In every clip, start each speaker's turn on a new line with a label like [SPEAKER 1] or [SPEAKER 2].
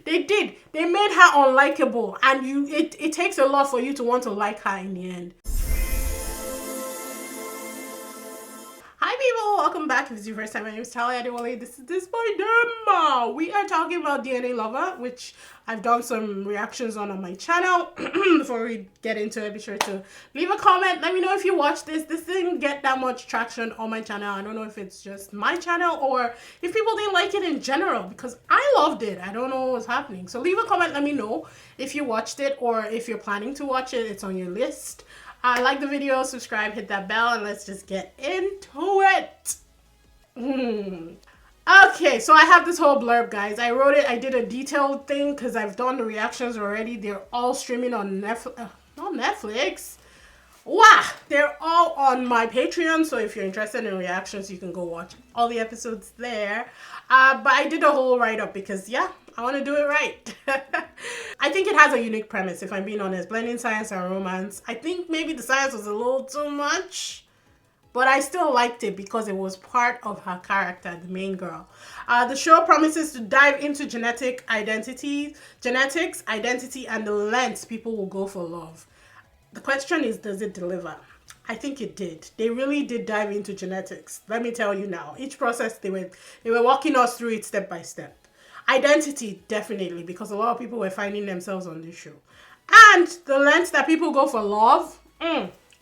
[SPEAKER 1] They did. They made her unlikable, and it takes a lot for you to want to like her in the end. Hi people, welcome back. If it's your first time, my name is Talia Adewale. This is DISBYDEM. We are talking about DNA Lover, which I've done some reactions on my channel. Before we get into it, be sure to leave a comment. Let me know if you watched this. This didn't get that much traction on my channel. I don't know if it's just my channel or if people didn't like it in general, because I loved it. I don't know what was happening. So leave a comment. Let me know if you watched it or if you're planning to watch it. It's on your list. Like the video, subscribe, hit that bell, and let's just get into it. Okay, so I have this whole blurb, guys. I wrote it. I did a detailed thing because I've done the reactions already. They're all streaming on Netflix. Not Netflix. Wow, they're all on my Patreon. So if you're interested in reactions, you can go watch all the episodes there. But I did a whole write-up because, yeah, I want to do it right. I think it has a unique premise, if I'm being honest. Blending science and romance. I think maybe the science was a little too much, but I still liked it because it was part of her character, the main girl. The show promises to dive into genetics, identity, and the lengths people will go for love. The question is, does it deliver? I think it did. They really did dive into genetics. Let me tell you now. Each process, they were walking us through it step by step. Identity, definitely, because a lot of people were finding themselves on this show. And the lengths that people go for love,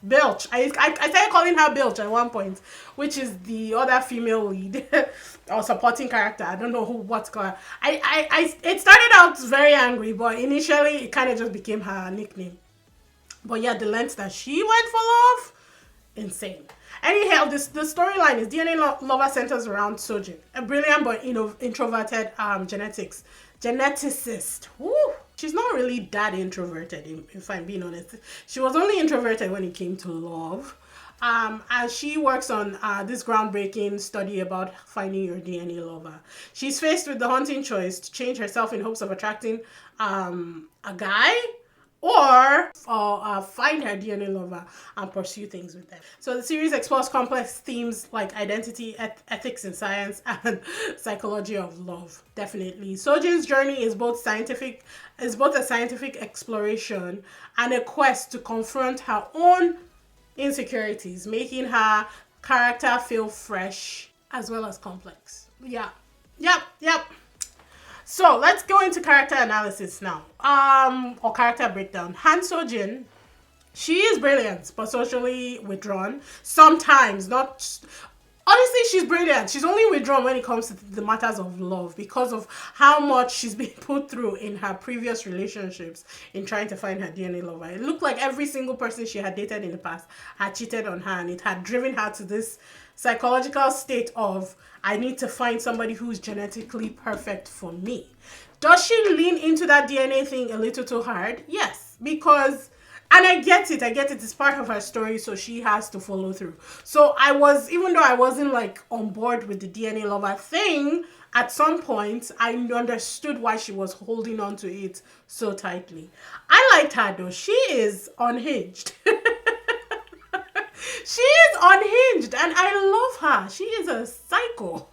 [SPEAKER 1] Bilch. I started calling her Bilch at one point, which is the other female lead or supporting character. I don't know what's called. It started out very angry, but initially it kind of just became her nickname. But yeah, the lengths that she went for love, insane. Anyhow, the storyline is DNA Lover centers around So Jin, a brilliant but introverted geneticist. Woo! She's not really that introverted, if I'm being honest. She was only introverted when it came to love. And she works on this groundbreaking study about finding your DNA lover. She's faced with the haunting choice to change herself in hopes of attracting a guy, or find her DNA lover and pursue things with them. So the series explores complex themes like identity, ethics in science, and psychology of love. Definitely. So Jin's journey is both a scientific exploration and a quest to confront her own insecurities, making her character feel fresh as well as complex. Yeah. Yep. So let's go into character analysis now, or character breakdown. Han So Jin, she is brilliant, but socially withdrawn. Sometimes, not. Honestly, she's brilliant. She's only withdrawn when it comes to the matters of love because of how much she's been put through in her previous relationships in trying to find her DNA lover. It looked like every single person she had dated in the past had cheated on her, and it had driven her to this psychological state of, I need to find somebody who's genetically perfect for me. Does she lean into that DNA thing a little too hard? Yes, because, and I get it, it's part of her story, so she has to follow through. So even though I wasn't like on board with the DNA lover thing, at some point, I understood why she was holding on to it so tightly. I liked her though. She is unhinged. She is unhinged, and I love her. She is a psycho,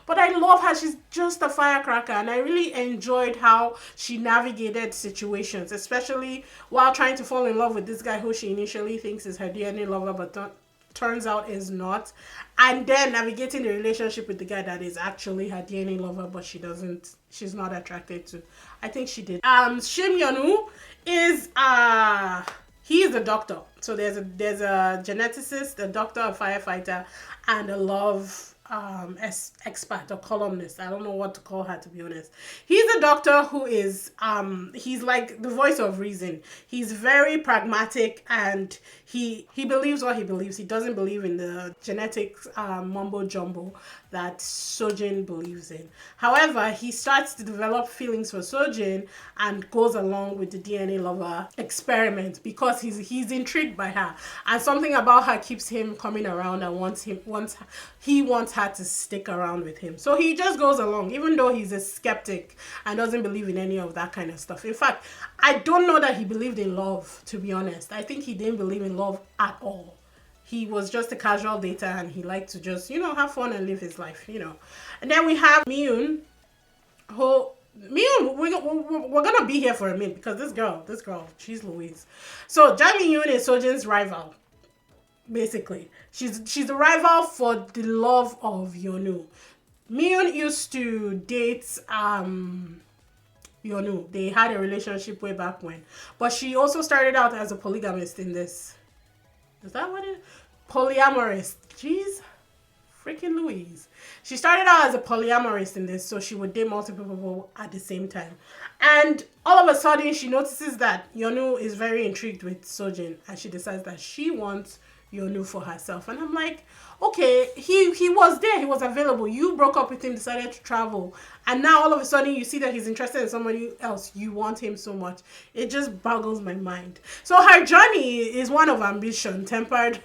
[SPEAKER 1] but I love her. She's just a firecracker, and I really enjoyed how she navigated situations, especially while trying to fall in love with this guy who she initially thinks is her DNA lover, but turns out is not, and then navigating the relationship with the guy that is actually her DNA lover, but she's not attracted to. I think she did. Yeon Woo is he is a doctor. So there's a geneticist, a doctor, a firefighter, and a love expert or columnist. I don't know what to call her, to be honest. He's a doctor who is he's like the voice of reason. He's very pragmatic, and he believes what he believes. He doesn't believe in the genetics mumbo jumbo that So Jin believes in. However, he starts to develop feelings for So Jin and goes along with the DNA lover experiment because he's intrigued by her, and something about her keeps him coming around and he wants her to stick around with him. So he just goes along, even though he's a skeptic and doesn't believe in any of that kind of stuff. In fact, I don't know that he believed in love, to be honest. I think he didn't believe in love at all. He was just a casual dater, and he liked to just, have fun and live his life, And then we have Myun, who we're gonna be here for a minute because this girl, she's Louise. So Jang Yoon is So Jin's rival, basically. She's a rival for the love of Yeon Woo. Myun used to date Yeon Woo. They had a relationship way back when, but she also started out as a polygamist in this. Is that what it? Polyamorous. Jeez, freaking Louise. She started out as a polyamorist in this, so she would date multiple people at the same time. And all of a sudden, she notices that Yeon Woo is very intrigued with So Jin, and she decides that she wants Yeon Woo for herself. And I'm like, okay, he was there, he was available. You broke up with him, decided to travel, and now all of a sudden you see that he's interested in somebody else. You want him so much. It just boggles my mind. So her journey is one of ambition, tempered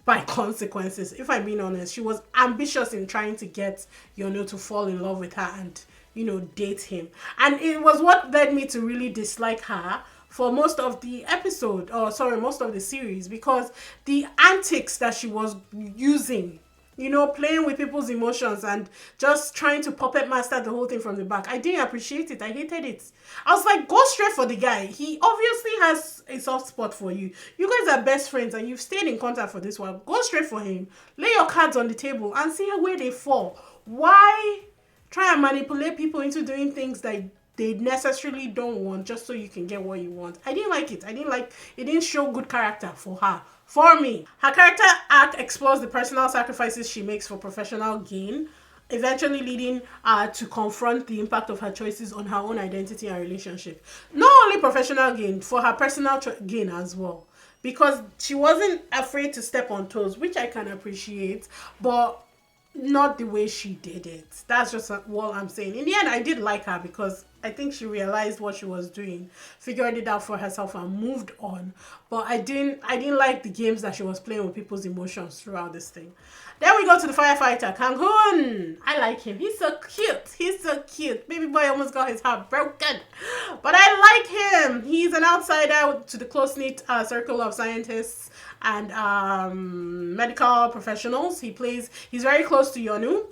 [SPEAKER 1] by consequences. If I'm being honest, she was ambitious in trying to get Yeon Woo to fall in love with her and, date him. And it was what led me to really dislike her for most of the episode, or sorry, most of the series, because the antics that she was using, playing with people's emotions and just trying to puppet master the whole thing from the back. I didn't appreciate it. I hated it. I was like, go straight for the guy. He obviously has a soft spot for you. You guys are best friends and you've stayed in contact for this while. Go straight for him. Lay your cards on the table and see where they fall. Why try and manipulate people into doing things that they necessarily don't want just so you can get what you want? I didn't like it. It didn't show good character for her. For me, her character arc explores the personal sacrifices she makes for professional gain, eventually leading to confront the impact of her choices on her own identity and relationship. Not only professional gain, for her personal gain as well. Because she wasn't afraid to step on toes, which I can appreciate, but not the way she did it. That's just what I'm saying. In the end, I did like her because I think she realized what she was doing, figured it out for herself, and moved on. But I didn't like the games that she was playing with people's emotions throughout this thing. Then we go to the firefighter, Kang Hoon. I like him. He's so cute. Baby boy almost got his heart broken. But I like him. He's an outsider to the close-knit circle of scientists and medical professionals. He's very close to Yeon Woo.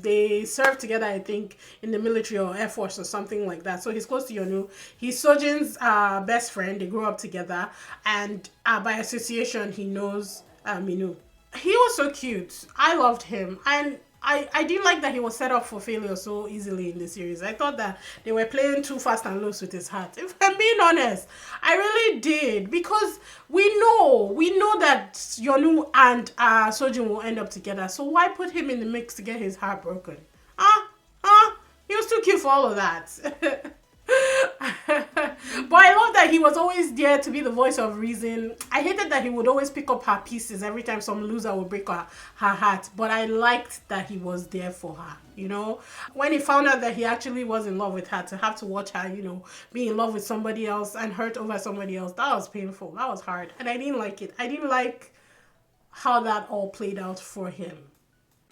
[SPEAKER 1] They served together, I think, in the military or Air Force or something like that. So he's close to Yeon Woo. He's So Jin's best friend. They grew up together, and by association, he knows Minu. He was so cute. I loved him, and I didn't like that he was set up for failure so easily in the series. I thought that they were playing too fast and loose with his heart. If I'm being honest, I really did, because we know that Yeon Woo and So Jin will end up together. So why put him in the mix to get his heart broken? He was too cute for all of that. But I love that he was always there to be the voice of reason. I hated that he would always pick up her pieces every time some loser would break her heart. But I liked that he was there for her, When he found out that he actually was in love with her, to have to watch her, be in love with somebody else and hurt over somebody else, that was painful. That was hard. And I didn't like it. I didn't like how that all played out for him.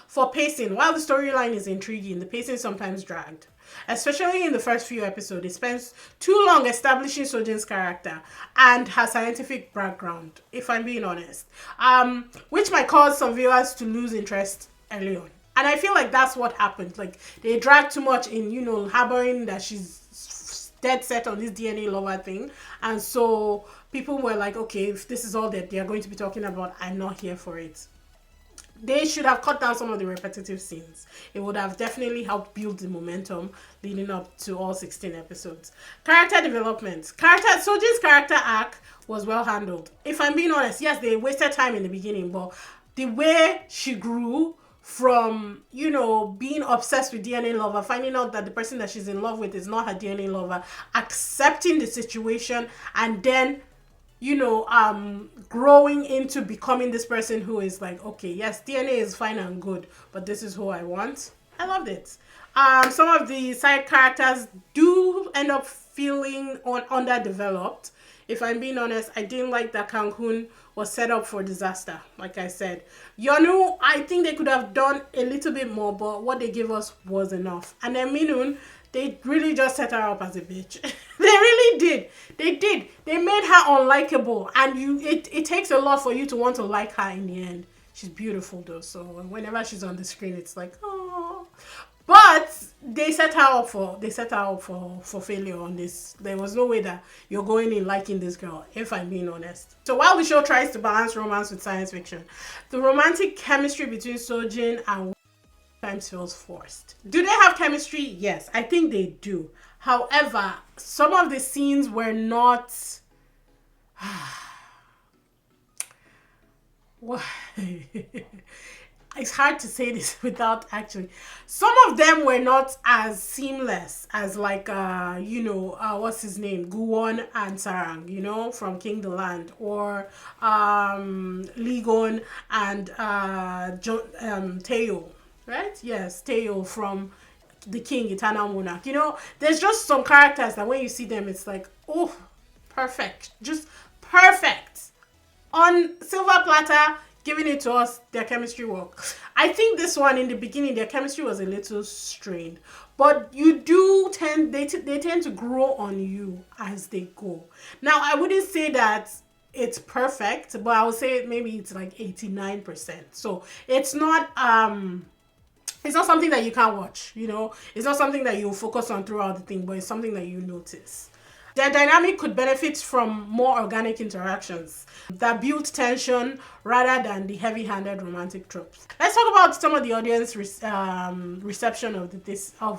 [SPEAKER 1] For pacing, while the storyline is intriguing, the pacing sometimes dragged. Especially in the first few episodes, it spends too long establishing So Jin's character and her scientific background, if I'm being honest. Which might cause some viewers to lose interest early on. And I feel like that's what happened. Like, they dragged too much in, harboring that she's dead set on this DNA lover thing. And so people were like, okay, if this is all that they're going to be talking about, I'm not here for it. They should have cut down some of the repetitive scenes. It would have definitely helped build the momentum leading up to all 16 episodes. Character development. So Jin's character arc was well handled. If I'm being honest, yes, they wasted time in the beginning, but the way she grew from, being obsessed with DNA lover, finding out that the person that she's in love with is not her DNA lover, accepting the situation, and then growing into becoming this person who is like, okay, yes, DNA is fine and good, but this is who I want. I loved it. Some of the side characters do end up feeling underdeveloped. If I'm being honest, I didn't like that Kang Hoon was set up for disaster, like I said. Yeon Woo, I think they could have done a little bit more, but what they gave us was enough. And then Minun, they really just set her up as a bitch. They really did. They did. They made her unlikable. And it takes a lot for you to want to like her in the end. She's beautiful though. So whenever she's on the screen, it's like, oh. But they set her up for failure on this. There was no way that you're going in liking this girl, if I'm being honest. So while the show tries to balance romance with science fiction, the romantic chemistry between So Jin and Woo times feels forced. Do they have chemistry? Yes, I think they do. However, some of the scenes were not. It's hard to say this without actually. Some of them were not as seamless as like what's his name, Guwon and Sarang, from King the Land, or Ligon and Teo, right? Yes, Teo from the King, Eternal Monarch. There's just some characters that when you see them, it's like, oh, perfect, just perfect on silver platter, giving it to us. Their chemistry work. I think this one in the beginning, their chemistry was a little strained, but you do tend they tend to grow on you as they go. Now I wouldn't say that it's perfect, but I would say maybe it's like 89%. So it's not something that you can't watch. It's not something that you focus on throughout the thing, but it's something that you notice. Their dynamic could benefit from more organic interactions that build tension rather than the heavy-handed romantic tropes. Let's talk about some of the audience reception of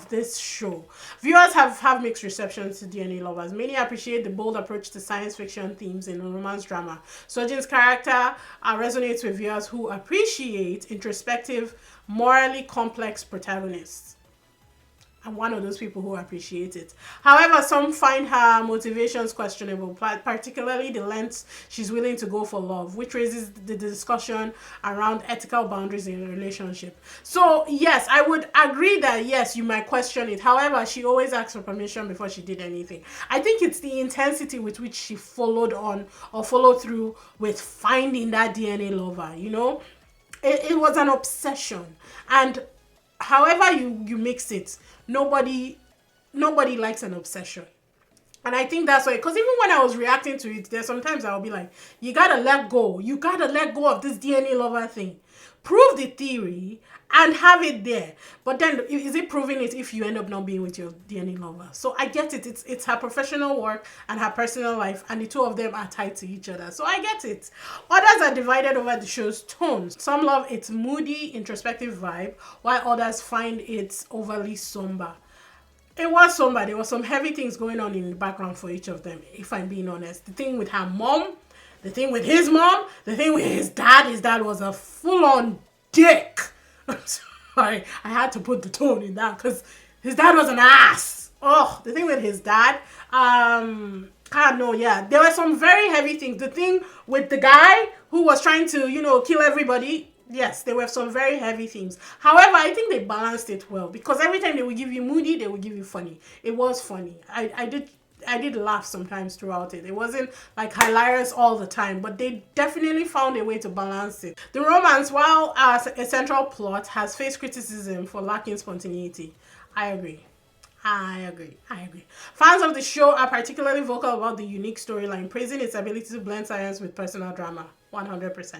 [SPEAKER 1] this show. Viewers have mixed receptions to DNA Lovers. Many appreciate the bold approach to science fiction themes in a romance drama. So Jin's character resonates with viewers who appreciate introspective, morally complex protagonists. I'm one of those people who appreciate it. However, some find her motivations questionable, particularly the lengths she's willing to go for love, which raises the discussion around ethical boundaries in a relationship. So, yes, I would agree that, yes, you might question it. However, she always asked for permission before she did anything. I think it's the intensity with which she followed through with finding that DNA lover, It was an obsession. And however you mix it, nobody likes an obsession. And I think that's why, because even when I was reacting to it, there's sometimes I'll be like, you gotta let go of this DNA lover thing. Prove the theory and have it there. But then is it proving it if you end up not being with your DNA lover? So I get it. It's her professional work and her personal life, and the two of them are tied to each other. So I get it. Others are divided over the show's tones. Some love its moody, introspective vibe, while others find it overly somber. It was somber. There were some heavy things going on in the background for each of them, if I'm being honest. The thing with her mom, the thing with his mom, the thing with his dad. His dad was a full-on dick. I'm sorry. I had to put the tone in that because his dad was an ass. Oh, the thing with his dad. There were some very heavy things. The thing with the guy who was trying to, kill everybody. Yes, there were some very heavy themes. However, I think they balanced it well because every time they would give you moody, they would give you funny. It was funny. I did laugh sometimes throughout it. It wasn't like hilarious all the time, but they definitely found a way to balance it. The romance, while a central plot, has faced criticism for lacking spontaneity. I agree. Fans of the show are particularly vocal about the unique storyline, praising its ability to blend science with personal drama. 100%.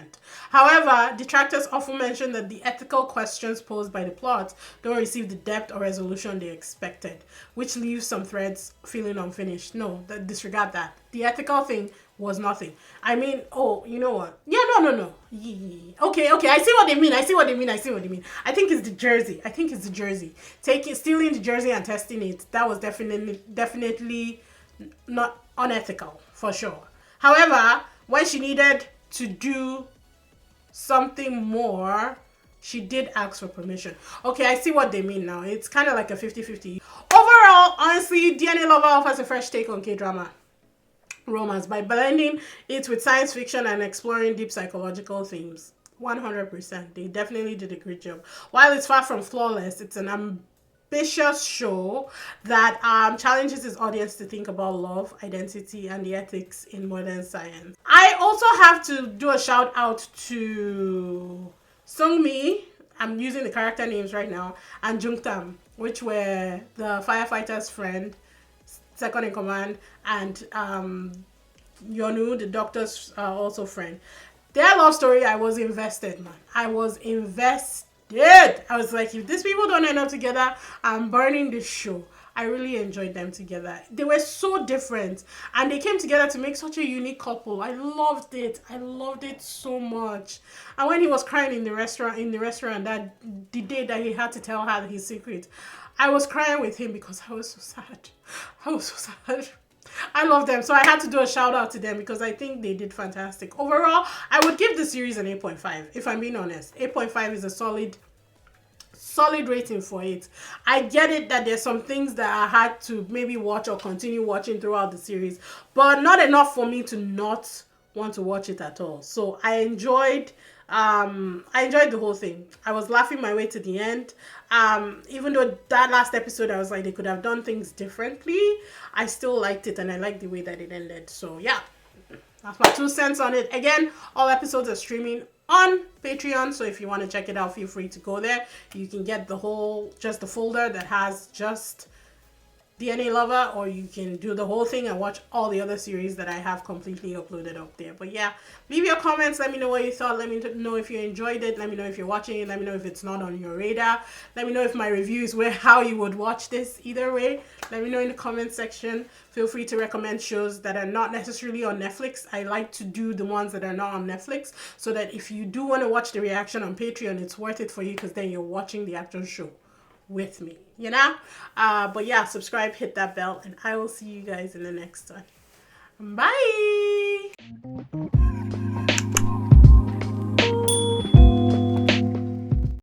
[SPEAKER 1] However, detractors often mention that the ethical questions posed by the plot don't receive the depth or resolution they expected, which leaves some threads feeling unfinished. No, disregard that. The ethical thing was nothing. I mean, you know what? Yeah, no. Okay, I see what they mean. I think it's the jersey. Stealing the jersey and testing it. That was definitely not unethical, for sure. However, when she needed to do something more, she did ask for permission. Okay, I see what they mean now. It's kind of like a 50-50. Overall, honestly, DNA Lover offers a fresh take on K-drama romance by blending it with science fiction and exploring deep psychological themes. 100%. They definitely did a great job. While it's far from flawless, it's an ambitious show that challenges its audience to think about love, identity, and the ethics in modern science. I also have to do a shout out to Sungmi. I'm using the character names right now, and Jungtam, which were the firefighter's friend, second in command, and Yeon Woo, the doctor's also friend. Their love story, I was invested, man. I was invested. did. I was like, if these people don't end up together, I'm burning this show. I really enjoyed them together. They were so different, and they came together to make such a unique couple. I loved it. I loved it so much. And when he was crying in the restaurant that the day that he had to tell her his secret, I was crying with him because I was so sad. I was so sad. I love them. So I had to do a shout out to them because I think they did fantastic. Overall, I would give the series an 8.5 if I'm being honest. 8.5 is a solid rating for it. I get it that there's some things that I had to maybe watch or continue watching throughout the series, but not enough for me to not want to watch it at all. So I enjoyed the whole thing. I was laughing my way to the end. Even though that last episode I was like they could have done things differently, I still liked it and I liked the way that it ended. So yeah, that's my 2 cents on it. Again, all episodes are streaming on Patreon, so if you want to check it out, feel free to go there. You can get just the folder that has just DNA Lover, or you can do the whole thing and watch all the other series that I have completely uploaded up there. But yeah, leave your comments. Let me know what you thought. Let me know if you enjoyed it. Let me know if you're watching it. Let me know if it's not on your radar. Let me know if my reviews were how you would watch this. Either way, let me know in the comment section. Feel free to recommend shows that are not necessarily on Netflix. I like to do the ones that are not on Netflix, so that if you do want to watch the reaction on Patreon, it's worth it for you because then you're watching the actual show with me, you know. But yeah, subscribe, hit that bell, and I will see you guys in the next one. Bye.